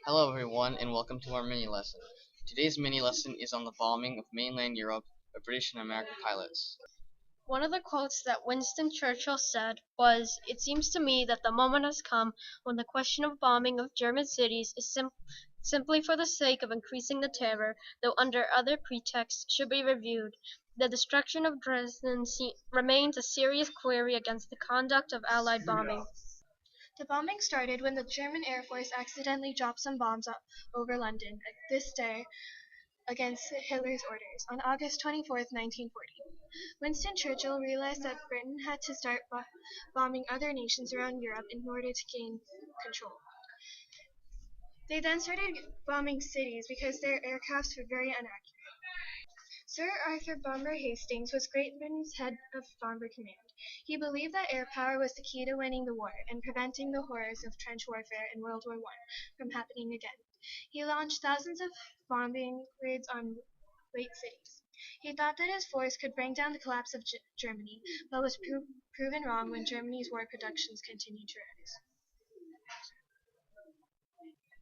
Hello everyone and welcome to our mini lesson. Today's mini lesson is on the bombing of mainland Europe by British and American pilots. One of the quotes that Winston Churchill said was, "It seems to me that the moment has come when the question of bombing of German cities is simply for the sake of increasing the terror, though under other pretexts, should be reviewed. The destruction of Dresden remains a serious query against the conduct of Allied bombing." The bombing started when the German Air Force accidentally dropped some bombs over London, this day against Hitler's orders, on August 24, 1940. Winston Churchill realized that Britain had to start bombing other nations around Europe in order to gain control. They then started bombing cities because their aircrafts were very inaccurate. Sir Arthur Bomber Hastings was Great Britain's head of Bomber Command. He believed that air power was the key to winning the war and preventing the horrors of trench warfare in World War I from happening again. He launched thousands of bombing raids on great cities. He thought that his force could bring down the collapse of Germany, but was proven wrong when Germany's war productions continued to rise.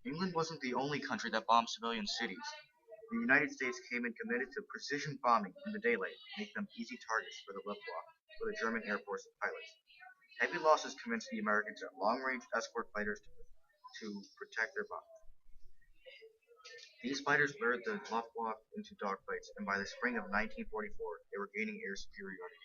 England wasn't the only country that bombed civilian cities. The United States came in committed to precision bombing in the daylight, make them easy targets for the Luftwaffe, for the German Air Force pilots. Heavy losses convinced the Americans that long-range escort fighters to protect their bombs. These fighters lured the Luftwaffe into dogfights, and by the spring of 1944, they were gaining air superiority.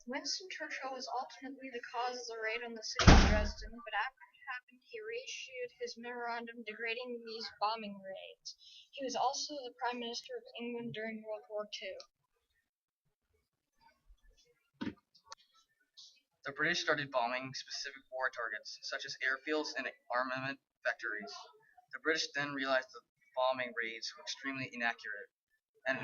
Winston Churchill was ultimately the cause of the raid on the city of Dresden, but after it happened, he reissued his memorandum degrading these bombing raids. He was also the Prime Minister of England during World War II. The British started bombing specific war targets, such as airfields and armament factories. The British then realized that the bombing raids were extremely inaccurate. An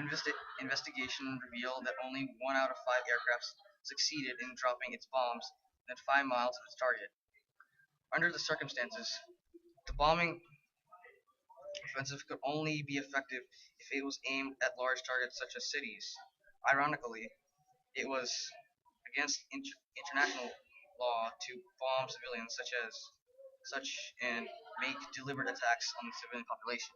investigation revealed that only 1 out of 5 aircraft succeeded in dropping its bombs within 5 miles of its target. Under the circumstances, the bombing offensive could only be effective if it was aimed at large targets such as cities. Ironically, it was against international law to bomb civilians such and make deliberate attacks on the civilian population.